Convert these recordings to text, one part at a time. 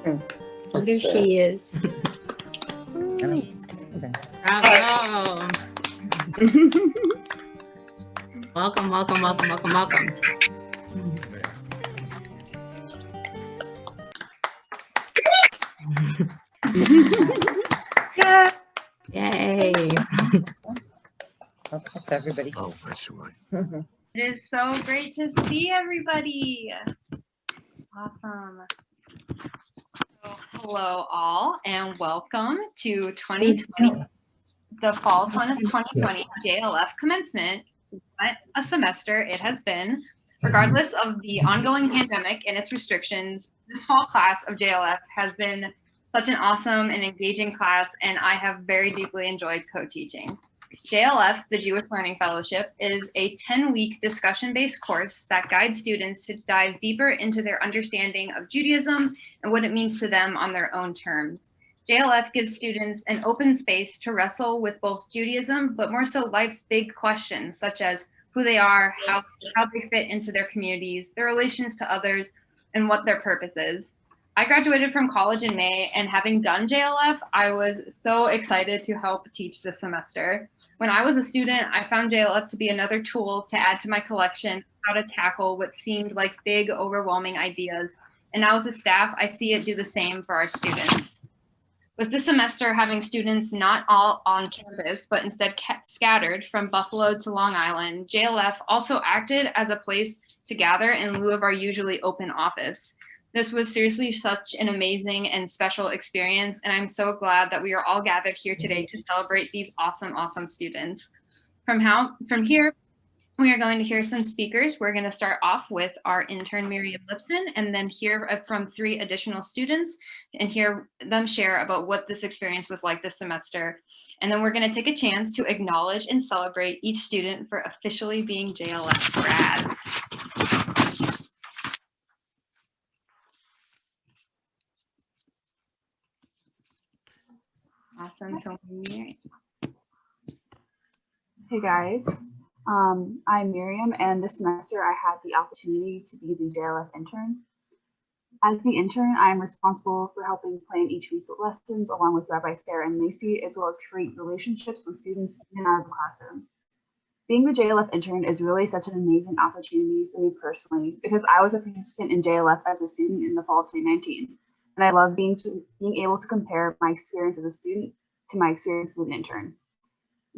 There she is. Bravo. Welcome, welcome, welcome, welcome, welcome. Yay. I'll help everybody. Oh, I see why. It is so great to see everybody. Awesome. So, hello all and welcome to 2020, the fall 2020 JLF Commencement. What a semester it has been. Regardless of the ongoing pandemic and its restrictions, this fall class of JLF has been such an awesome and engaging class, and I have very deeply enjoyed co-teaching. JLF, the Jewish Learning Fellowship, is a 10-week discussion-based course that guides students to dive deeper into their understanding of Judaism and what it means to them on their own terms. JLF gives students an open space to wrestle with both Judaism, but more so life's big questions, such as who they are, how they fit into their communities, their relations to others, and what their purpose is. I graduated from college in May, and having done JLF, I was so excited to help teach this semester. When I was a student, I found JLF to be another tool to add to my collection how to tackle what seemed like big, overwhelming ideas. And now as a staff, I see it do the same for our students. With this semester having students not all on campus, but instead scattered from Buffalo to Long Island, JLF also acted as a place to gather in lieu of our usually open office. This was seriously such an amazing and special experience, and I'm so glad that we are all gathered here today to celebrate these awesome, awesome students. From here, we are going to hear some speakers. We're going to start off with our intern, Miriam Lipson, and then hear from 3 additional students and hear them share about what this experience was like this semester. And then we're going to take a chance to acknowledge and celebrate each student for officially being JLF grads. Awesome. So, Miriam. Hey guys, I'm Miriam, and this semester I had the opportunity to be the JLF intern. As the intern, I am responsible for helping plan each week's lessons along with Rabbi Sarah and Macy, as well as create relationships with students in and out of the classroom. Being the JLF intern is really such an amazing opportunity for me personally, because I was a participant in JLF as a student in the fall of 2019. And I love being able to compare my experience as a student to my experience as an intern.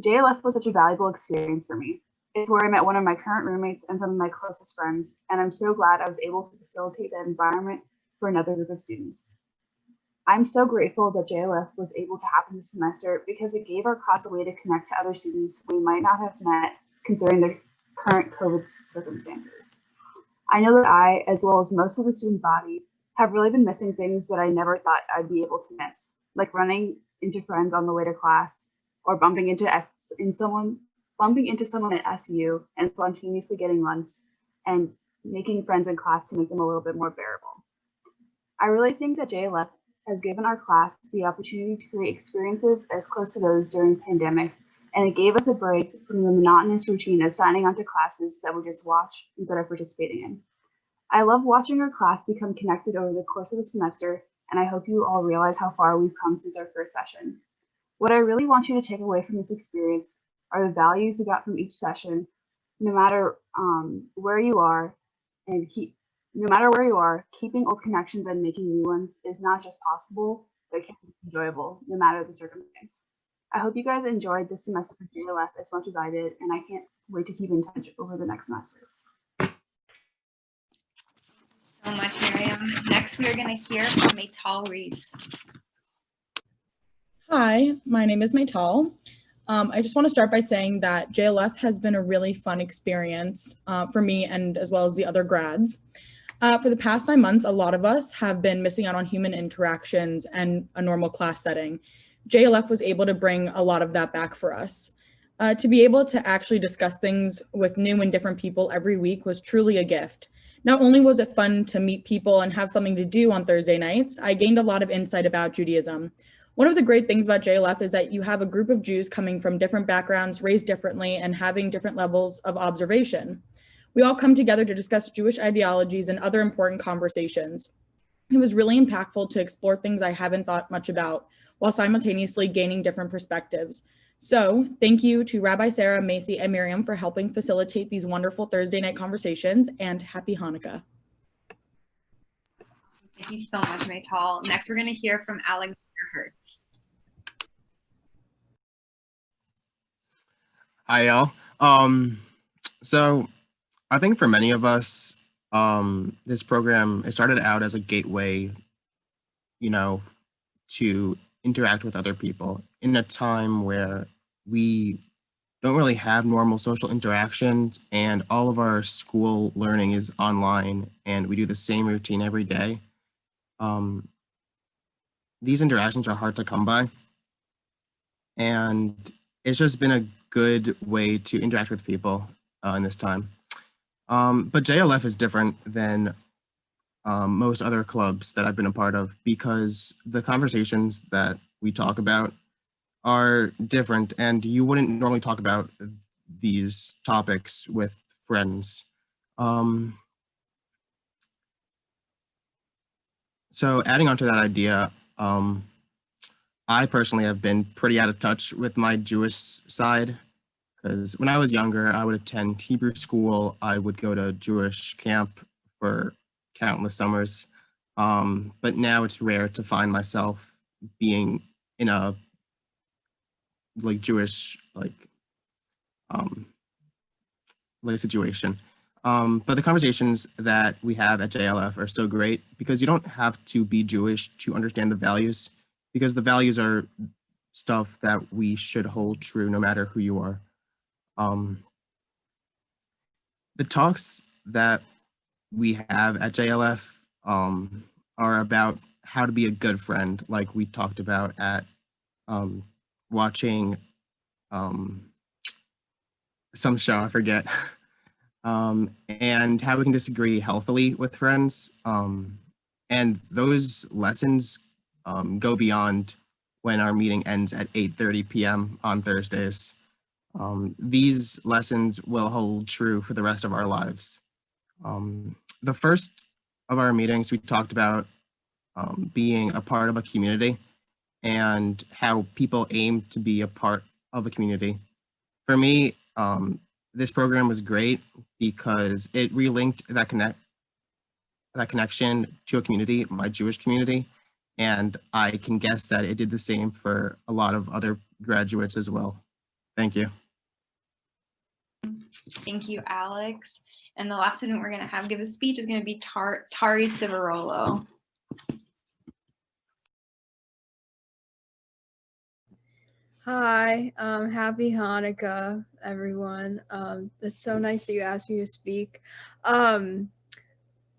JLF was such a valuable experience for me. It's where I met one of my current roommates and some of my closest friends, and I'm so glad I was able to facilitate that environment for another group of students. I'm so grateful that JLF was able to happen this semester because it gave our class a way to connect to other students we might not have met considering the current COVID circumstances. I know that I, as well as most of the student body, have really been missing things that I never thought I'd be able to miss, like running into friends on the way to class or bumping into someone at SU and spontaneously getting lunch and making friends in class to make them a little bit more bearable. I really think that JLF has given our class the opportunity to create experiences as close to those during the pandemic, and it gave us a break from the monotonous routine of signing on to classes that we just watch instead of participating in. I love watching our class become connected over the course of the semester, and I hope you all realize how far we've come since our first session. What I really want you to take away from this experience are the values you got from each session, no matter where you are, keeping old connections and making new ones is not just possible, but can be enjoyable, no matter the circumstance. I hope you guys enjoyed this semester of JLF as much as I did, and I can't wait to keep in touch over the next semesters. So much, Miriam. Next, we are going to hear from Maytal Reese. Hi, my name is Maytal. I just want to start by saying that JLF has been a really fun experience for me and as well as the other grads. For the past 9 months, a lot of us have been missing out on human interactions and a normal class setting. JLF was able to bring a lot of that back for us. To be able to actually discuss things with new and different people every week was truly a gift. Not only was it fun to meet people and have something to do on Thursday nights, I gained a lot of insight about Judaism. One of the great things about JLF is that you have a group of Jews coming from different backgrounds, raised differently, and having different levels of observation. We all come together to discuss Jewish ideologies and other important conversations. It was really impactful to explore things I haven't thought much about while simultaneously gaining different perspectives. So thank you to Rabbi Sarah, Macy, and Miriam for helping facilitate these wonderful Thursday night conversations, and happy Hanukkah. Thank you so much, Maytal. Next, we're going to hear from Alexander Hertz. Hi, y'all. So I think for many of us, this program, it started out as a gateway, to interact with other people in a time where we don't really have normal social interactions and all of our school learning is online and we do the same routine every day. These interactions are hard to come by, and it's just been a good way to interact with people in this time. But JLF is different than most other clubs that I've been a part of because the conversations that we talk about are different, and you wouldn't normally talk about these topics with friends. So adding on to that idea, I personally have been pretty out of touch with my Jewish side because when I was younger, I would attend Hebrew school. I would go to Jewish camp for countless summers. But now it's rare to find myself being in a Jewish situation. But the conversations that we have at JLF are so great because you don't have to be Jewish to understand the values, because the values are stuff that we should hold true no matter who you are. The talks that we have at JLF are about how to be a good friend, like we talked about at watching some show, I forget, and how we can disagree healthily with friends. And those lessons go beyond when our meeting ends at 8:30 p.m. on Thursdays. These lessons will hold true for the rest of our lives. The first of our meetings, we talked about being a part of a community and how people aim to be a part of a community. For me, this program was great because it relinked that connection to a community, my Jewish community, and I can guess that it did the same for a lot of other graduates as well. Thank you. Thank you, Alex. And the last student we're going to have give a speech is going to be Tari Civarolo. Hi, happy Hanukkah, everyone. It's so nice that you asked me to speak.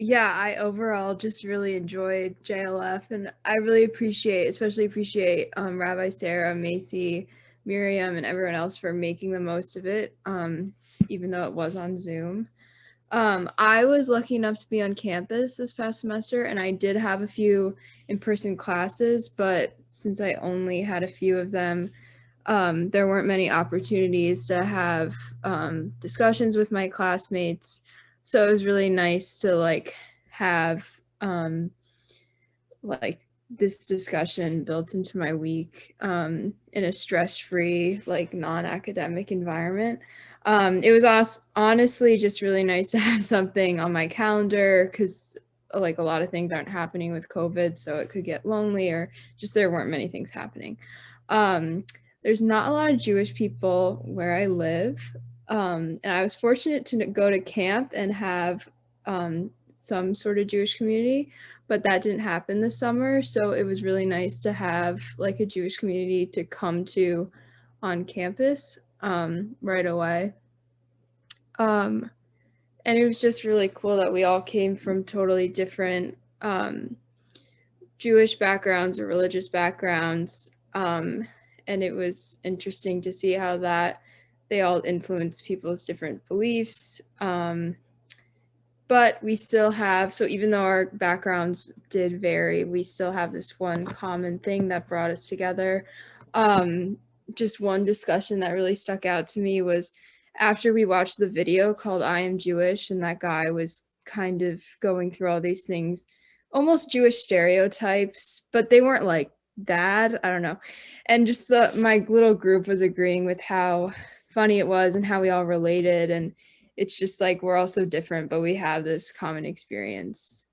Yeah, I overall just really enjoyed JLF, and I really especially appreciate Rabbi Sarah, Macy, Miriam, and everyone else for making the most of it, even though it was on Zoom. I was lucky enough to be on campus this past semester, and I did have a few in-person classes, but since I only had a few of them, there weren't many opportunities to have discussions with my classmates. So it was really nice to have this discussion built into my week in a stress-free, non-academic environment. It was honestly just really nice to have something on my calendar because a lot of things aren't happening with COVID, so it could get lonely, or just there weren't many things happening. There's not a lot of Jewish people where I live, and I was fortunate to go to camp and have some sort of Jewish community, but that didn't happen this summer, so it was really nice to have a Jewish community to come to on campus right away. And it was just really cool that we all came from totally different Jewish backgrounds or religious backgrounds, and it was interesting to see how that they all influence people's different beliefs. But we still have, so even though our backgrounds did vary, we still have this one common thing that brought us together. Just one discussion that really stuck out to me was after we watched the video called I Am Jewish, and that guy was kind of going through all these things almost Jewish stereotypes, but they weren't like bad. I don't know. And just my little group was agreeing with how funny it was and how we all related. And it's just like we're all so different, but we have this common experience.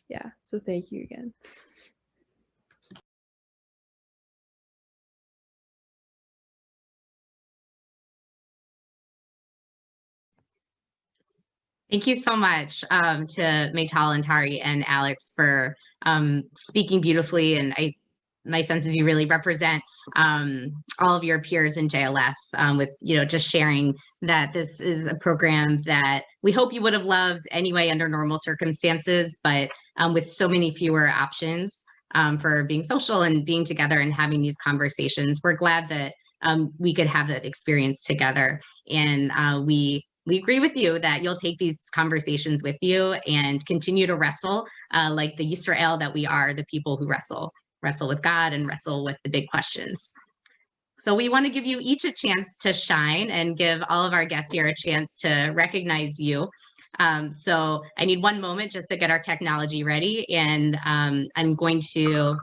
Yeah. So thank you again. Thank you so much to Maytal and Tari and Alex for speaking beautifully. And my sense is you really represent all of your peers in JLF with, just sharing that this is a program that we hope you would have loved anyway under normal circumstances, but with so many fewer options for being social and being together and having these conversations, we're glad that we could have that experience together. And we agree with you that you'll take these conversations with you and continue to wrestle like the Yisrael that we are, the people who wrestle with God and wrestle with the big questions. So we want to give you each a chance to shine and give all of our guests here a chance to recognize you. So I need one moment just to get our technology ready, and I'm going to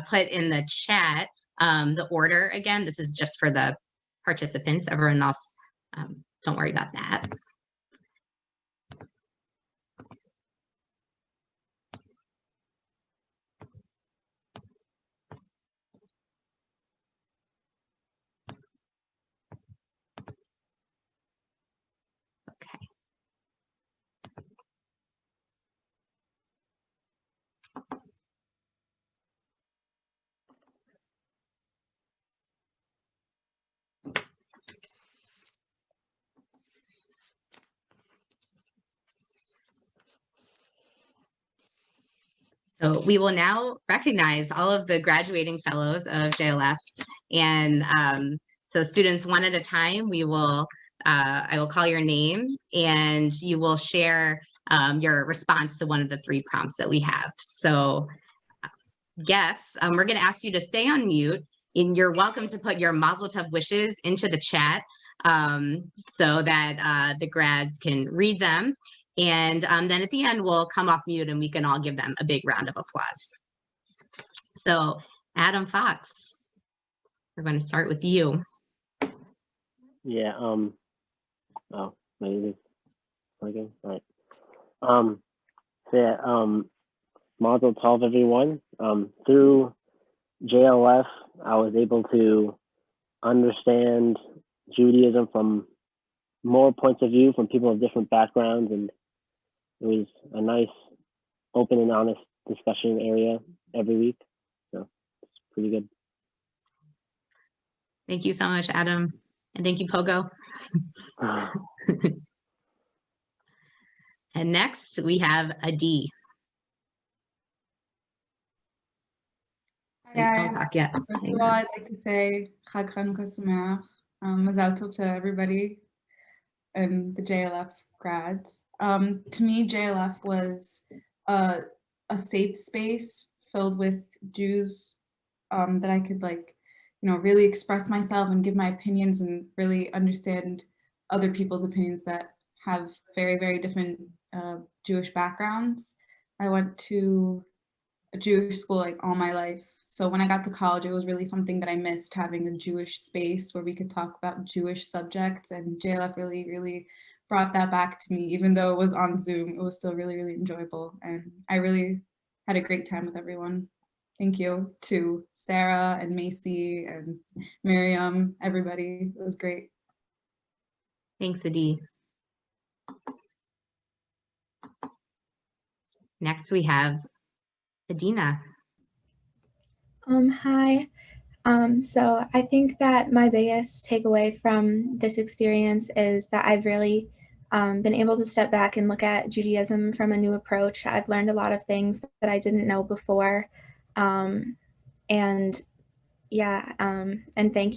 put in the chat the order again. This is just for the participants. Everyone else, don't worry about that. Okay. So we will now recognize all of the graduating fellows of JLF. And so students, one at a time, I will call your name and you will share your response to one of the 3 prompts that we have. So yes, we're going to ask you to stay on mute, and you're welcome to put your Mazel Tov wishes into the chat so that the grads can read them. And then at the end, we'll come off mute and we can all give them a big round of applause. So Adam Fox, we're going to start with you. Yeah, oh, maybe it's plugging, right. So yeah, Mazel Tov, everyone. Through JLF, I was able to understand Judaism from more points of view from people of different backgrounds, and it was a nice, open and honest discussion area every week. So it's pretty good. Thank you so much, Adam. And thank you, Pogo. And next we have Adi. Hi Don't guys. talk yet. First of all, I'd like to say Chag Chanukah Sameach, Mazal Tov to everybody and the JLF grads. To me, JLF was a safe space filled with Jews that I could really express myself and give my opinions and really understand other people's opinions that have very, very different Jewish backgrounds. I went to a Jewish school like all my life. So when I got to college, it was really something that I missed, having a Jewish space where we could talk about Jewish subjects, and JLF really, really brought that back to me. Even though it was on Zoom, it was still really, really enjoyable. And I really had a great time with everyone. Thank you to Sarah and Macy and Miriam, everybody. It was great. Thanks, Adi. Next we have Adina. Hi. So I think that my biggest takeaway from this experience is that I've really been able to step back and look at Judaism from a new approach. I've learned a lot of things that I didn't know before. And thank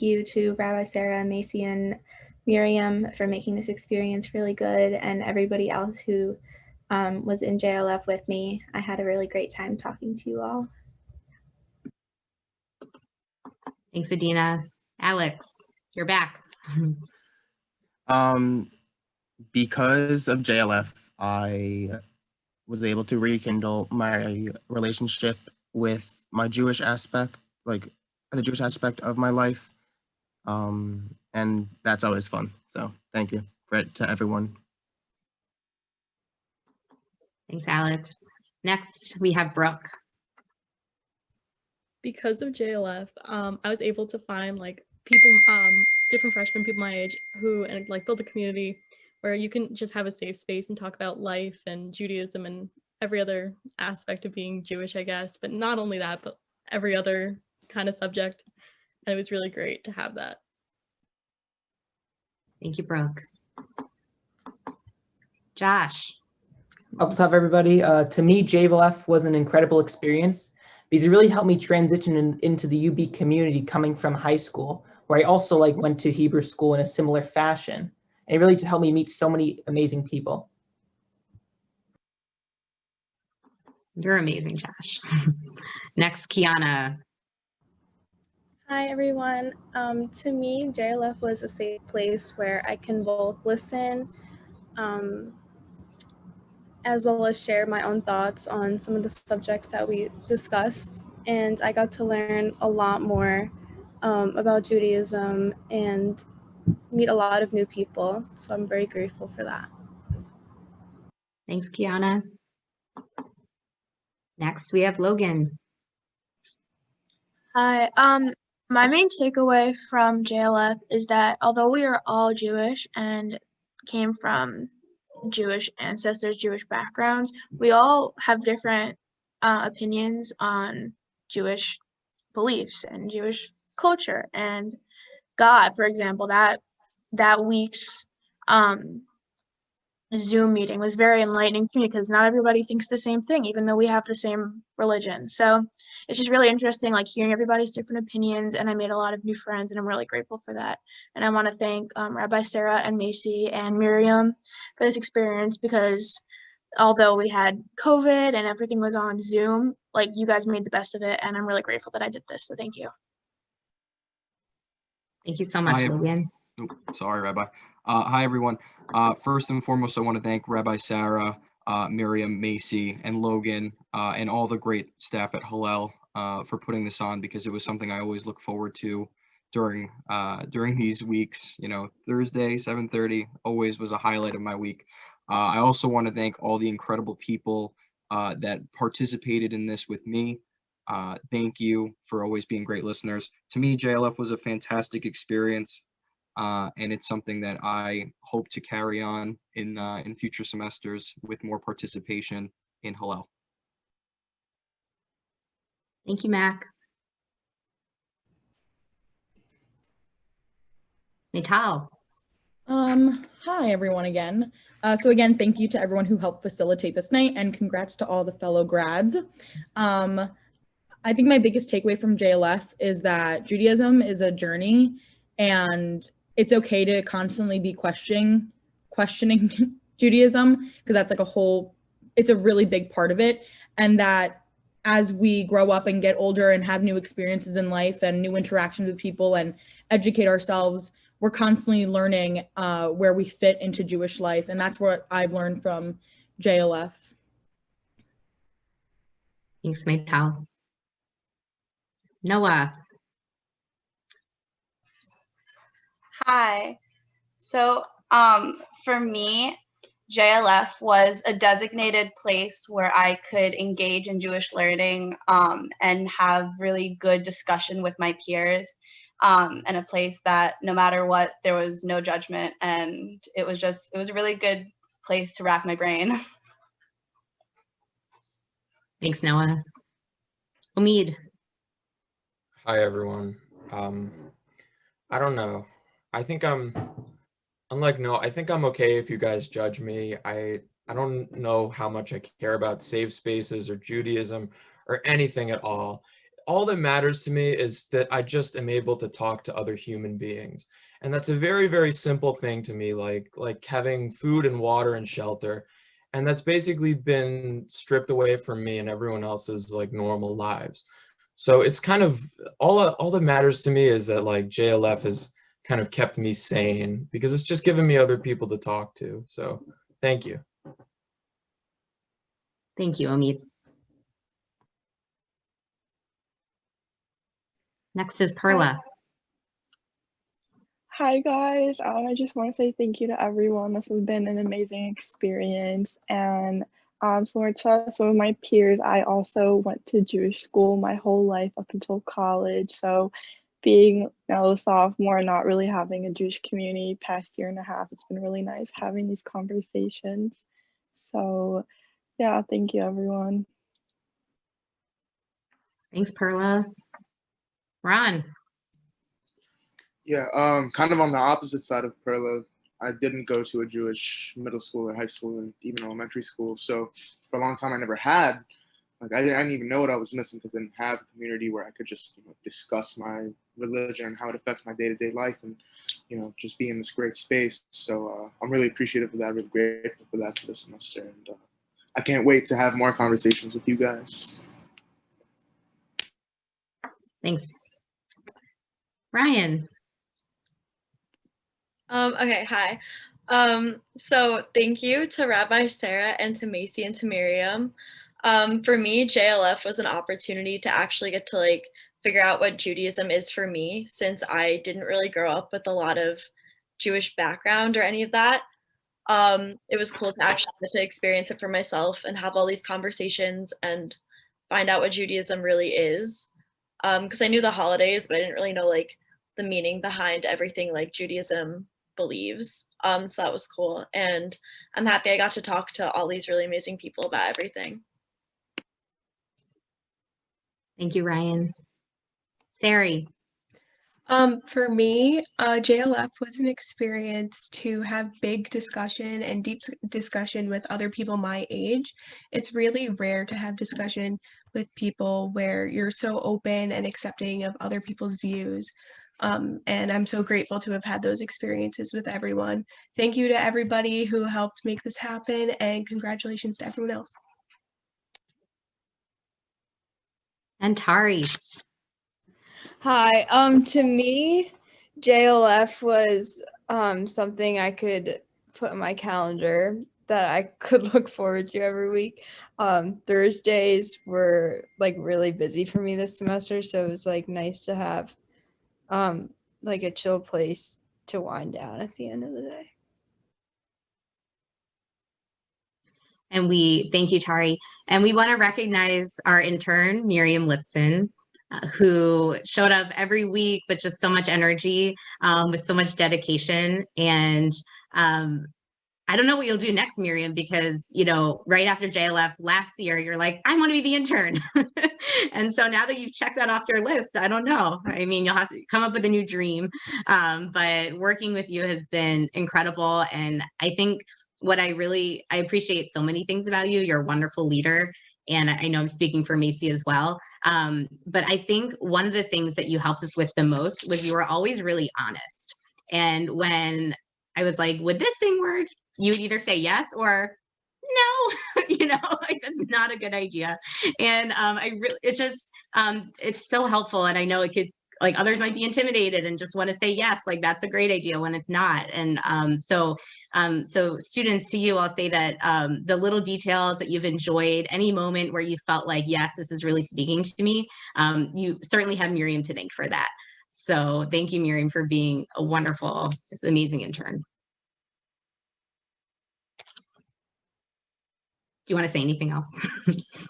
you to Rabbi Sarah, Macy, and Miriam for making this experience really good, and everybody else who was in JLF with me. I had a really great time talking to you all. Thanks, Adina. Alex, you're back. Because of JLF, I was able to rekindle my relationship with my Jewish aspect, like the Jewish aspect of my life. And that's always fun. So thank you to everyone. Thanks, Alex. Next, we have Brooke. Because of JLF, I was able to find like people, different freshmen, people my age, who and like build a community where you can just have a safe space and talk about life and Judaism and every other aspect of being Jewish, I guess. But not only that, but every other kind of subject. And it was really great to have that. Thank you, Brooke. Josh. What's up, everybody? To me, JLF was an incredible experience because it really helped me transition into the UB community coming from high school, where I also went to Hebrew school in a similar fashion. And it really just helped me meet so many amazing people. You're amazing, Josh. Next, Kiana. Hi, everyone. To me, JLF was a safe place where I can both listen as well as share my own thoughts on some of the subjects that we discussed. And I got to learn a lot more about Judaism and meet a lot of new people. So I'm very grateful for that. Thanks, Kiana. Next, we have Logan. Hi. My main takeaway from JLF is that although we are all Jewish and came from Jewish ancestors, Jewish backgrounds, we all have different opinions on Jewish beliefs and Jewish culture and God. For example, that week's Zoom meeting was very enlightening to me because not everybody thinks the same thing, even though we have the same religion. So it's just really interesting, hearing everybody's different opinions, and I made a lot of new friends, and I'm really grateful for that. And I want to thank Rabbi Sarah and Macy and Miriam for this experience, because although we had COVID and everything was on Zoom, you guys made the best of it, and I'm really grateful that I did this. So thank you. Thank you so much, Logan. Sorry, Rabbi. Hi, everyone. First and foremost, I want to thank Rabbi Sarah, Miriam, Macy, and Logan, and all the great staff at Hillel for putting this on, because it was something I always look forward to during these weeks. Thursday, 7:30 always was a highlight of my week. I also want to thank all the incredible people that participated in this with me. Thank you for always being great listeners. To me, JLF was a fantastic experience. And it's something that I hope to carry on in future semesters with more participation in Hillel. Thank you, Mac. Natal. Hi, everyone again. So again, thank you to everyone who helped facilitate this night, and congrats to all the fellow grads. I think my biggest takeaway from JLF is that Judaism is a journey, and it's okay to constantly be questioning Judaism, because that's it's a really big part of it. And that as we grow up and get older and have new experiences in life and new interactions with people and educate ourselves, we're constantly learning where we fit into Jewish life. And that's what I've learned from JLF. Thanks, Maytal. Noah. Hi. So for me, JLF was a designated place where I could engage in Jewish learning and have really good discussion with my peers, and a place that no matter what, there was no judgment, and it was a really good place to rack my brain. Thanks, Noah. Omid. Hi, everyone. I don't know. I think I'm okay if you guys judge me. I don't know how much I care about safe spaces or Judaism or anything at all. All that matters to me is that I just am able to talk to other human beings. And that's a very, very simple thing to me, like having food and water and shelter. And that's basically been stripped away from me and everyone else's normal lives. So it's kind of all that matters to me is that JLF has kind of kept me sane, because it's just given me other people to talk to. So thank you. Thank you, Omid. Next is Perla. Hi guys, I just want to say thank you to everyone. This has been an amazing experience, and similar to some of my peers, I also went to Jewish school my whole life up until college. So being now a sophomore, not really having a Jewish community past year and a half, it's been really nice having these conversations. So yeah, thank you everyone. Thanks, Perla. Ron. Yeah, kind of on the opposite side of Perla. I didn't go to a Jewish middle school or high school and even elementary school. So for a long time, I never had, like, I didn't even know what I was missing because I didn't have a community where I could just, discuss my religion and how it affects my day-to-day life and, just be in this great space. So I'm really appreciative of that, really grateful for that for this semester. And I can't wait to have more conversations with you guys. Thanks. Ryan. Okay, hi. So thank you to Rabbi Sarah and to Macy and to Miriam. For me, JLF was an opportunity to actually get to figure out what Judaism is for me, since I didn't really grow up with a lot of Jewish background or any of that. It was cool to actually get to experience it for myself and have all these conversations and find out what Judaism really is. Because I knew the holidays, but I didn't really know the meaning behind everything Judaism believes. So that was cool. And I'm happy I got to talk to all these really amazing people about everything. Thank you, Ryan. Sari. For me, JLF was an experience to have big discussion and deep discussion with other people my age. It's really rare to have discussion with people where you're so open and accepting of other people's views. And I'm so grateful to have had those experiences with everyone. Thank you to everybody who helped make this happen, and congratulations to everyone else. And Tari. Hi. To me, JLF was something I could put in my calendar that I could look forward to every week. Thursdays were really busy for me this semester, so it was nice to have a chill place to wind down at the end of the day. And we thank you, Tari. And we want to recognize our intern, Miriam Lipson, who showed up every week with just so much energy, with so much dedication. And I don't know what you'll do next, Miriam, because, right after JLF last year, you're like, I want to be the intern. And so now that you've checked that off your list, I don't know. I mean, you'll have to come up with a new dream. But working with you has been incredible. And I think what I appreciate so many things about you. You're a wonderful leader. And I know I'm speaking for Macy as well. But I think one of the things that you helped us with the most was you were always really honest. And when I was like, would this thing work? You'd either say yes or no, that's not a good idea. And it's just, it's so helpful. And I know it could, others might be intimidated and just want to say yes, that's a great idea when it's not. And so students, to you, I'll say that the little details that you've enjoyed, any moment where you felt like, yes, this is really speaking to me, you certainly have Miriam to thank for that. So thank you, Miriam, for being a wonderful, just amazing intern. Do you want to say anything else?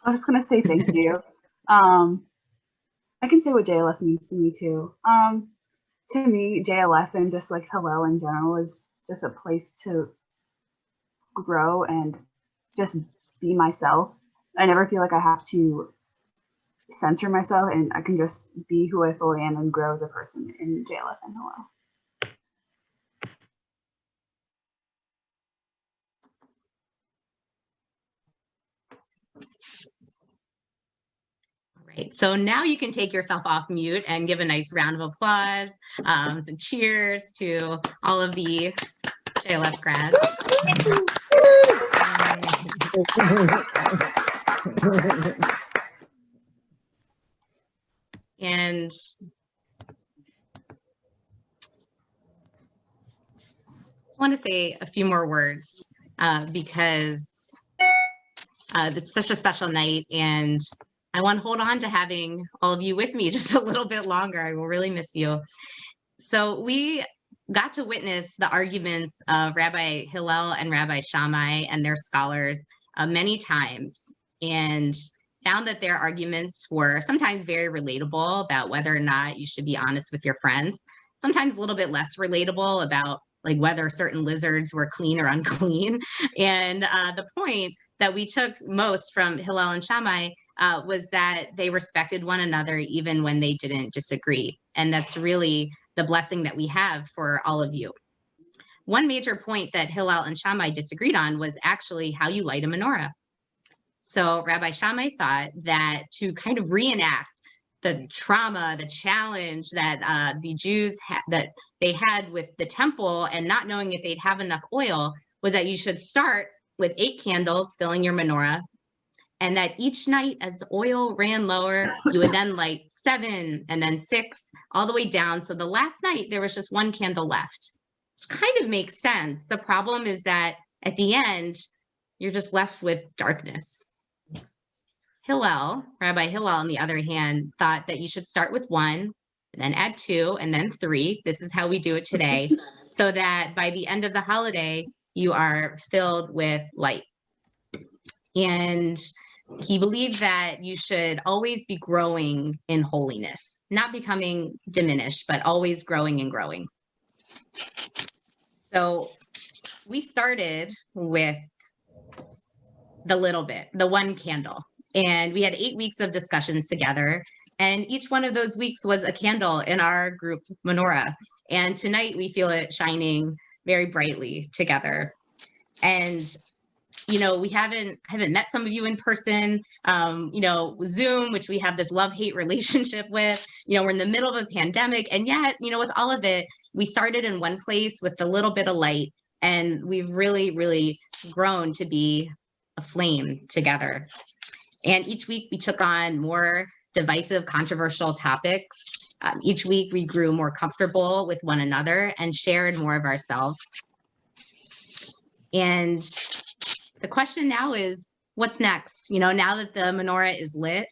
I was going to say thank you. I can say what JLF means to me too. To me, JLF and just Hillel in general is just a place to grow and just be myself. I never feel like I have to censor myself, and I can just be who I fully am and grow as a person in JLF and Hillel. Right. So now you can take yourself off mute and give a nice round of applause, some cheers to all of the JLF grads. And I want to say a few more words because It's such a special night, and I want to hold on to having all of you with me just a little bit longer. I will really miss you. So we got to witness the arguments of Rabbi Hillel and Rabbi Shammai and their scholars many times, and found that their arguments were sometimes very relatable about whether or not you should be honest with your friends, sometimes a little bit less relatable about like whether certain lizards were clean or unclean. And the point that we took most from Hillel and Shammai was that they respected one another even when they didn't disagree. And that's really the blessing that we have for all of you. One major point that Hillel and Shammai disagreed on was actually how you light a menorah. So Rabbi Shammai thought that to kind of reenact the trauma, the challenge that the Jews that they had with the temple and not knowing if they'd have enough oil, was that you should start with 8 candles filling your menorah, and that each night as the oil ran lower, you would then light 7 and then 6 all the way down. So the last night there was just 1 candle left, which kind of makes sense. The problem is that at the end, you're just left with darkness. Rabbi Hillel, on the other hand, thought that you should start with 1, and then add 2, and then 3. This is how we do it today, so that by the end of the holiday, you are filled with light. And he believed that you should always be growing in holiness, not becoming diminished, but always growing and growing. So we started with the little bit, the 1 candle. And we had 8 weeks of discussions together. And each one of those weeks was a candle in our group menorah. And tonight we feel it shining very brightly together. And, you know, we haven't met some of you in person, you know, Zoom, which we have this love-hate relationship with. You know, we're in the middle of a pandemic. And yet, you know, with all of it, we started in one place with a little bit of light. And we've really, really grown to be a flame together. And each week we took on more divisive, controversial topics. Each week we grew more comfortable with one another and shared more of ourselves. And the question now is, what's next? You know, now that the menorah is lit,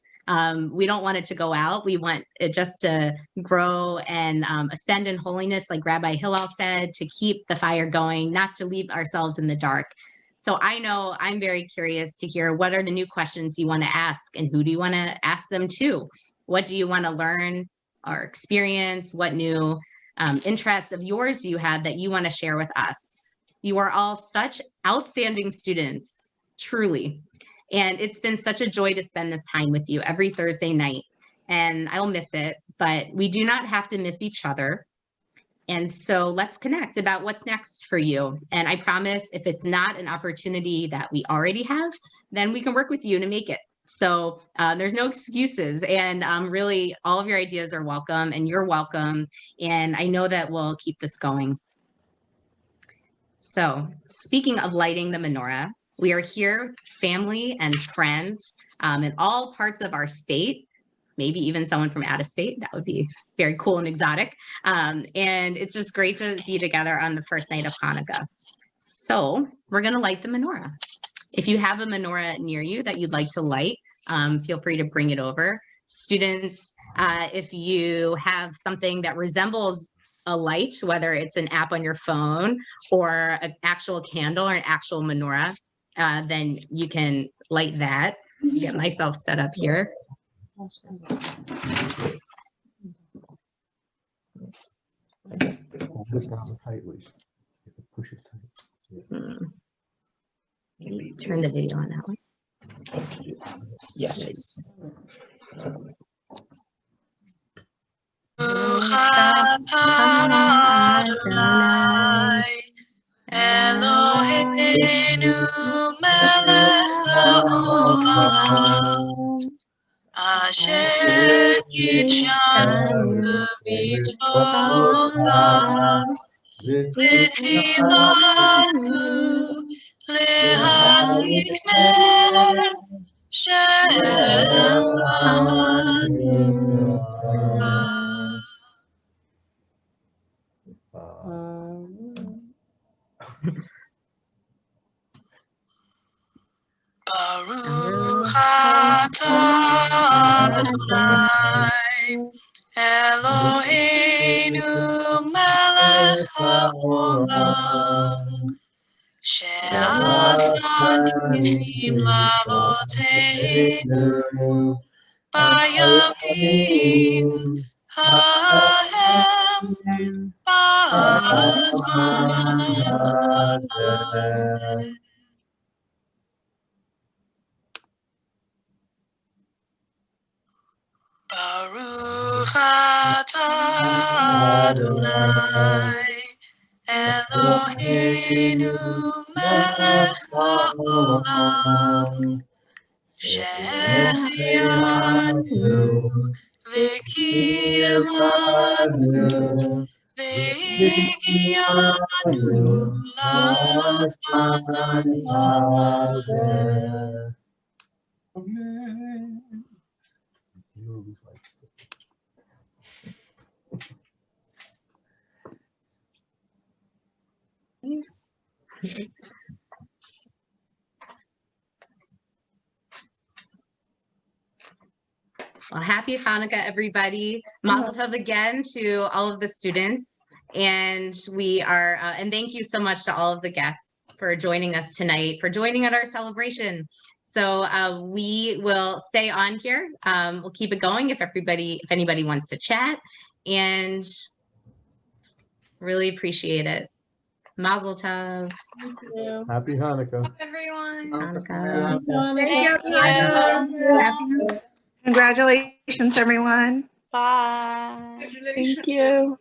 we don't want it to go out. We want it just to grow and ascend in holiness, like Rabbi Hillel said, to keep the fire going, not to leave ourselves in the dark. So I know I'm very curious to hear, what are the new questions you want to ask, and who do you want to ask them to? What do you want to learn or experience? What new interests of yours do you have that you want to share with us? You are all such outstanding students, truly. And it's been such a joy to spend this time with you every Thursday night. And I'll miss it, but we do not have to miss each other. And so let's connect about what's next for you. And I promise, if it's not an opportunity that we already have, then we can work with you to make it. So there's no excuses. And really, all of your ideas are welcome, and you're welcome. And I know that we'll keep this going. So speaking of lighting the menorah, we are here, family and friends in all parts of our state. Maybe even someone from out of state. That would be very cool and exotic. And it's just great to be together on the first night of Hanukkah. So we're going to light the menorah. If you have a menorah near you that you'd like to light, feel free to bring it over. Students, if you have something that resembles a light, whether it's an app on your phone or an actual candle or an actual menorah, then you can light that. Get myself set up here. Maybe turn the video on that one. Yes. Eloheinu melech haolam, asher kitshanu b'mitzvotav, v'tzivanu lehadik ner shel hanukkah. Baruch Adonai, Eloheinu melech haolam, she'asa nisim la'avoteinu bayamim ha'hem ba'azman ha'azeh. Baruch atah Adonai, Eloheinu melech haolam, she'echianu v'kiyamanu v'higiyanu la'azman ha'azeh. Well, happy Hanukkah, everybody. Mazel tov again to all of the students. And we are, and thank you so much to all of the guests for joining us tonight, for joining at our celebration. So we will stay on here. We'll keep it going if anybody wants to chat, and really appreciate it. Mazel tov. Thank you. Happy Hanukkah. Everyone. Hanukkah. Thank you. Congratulations, everyone. Bye. Thank you.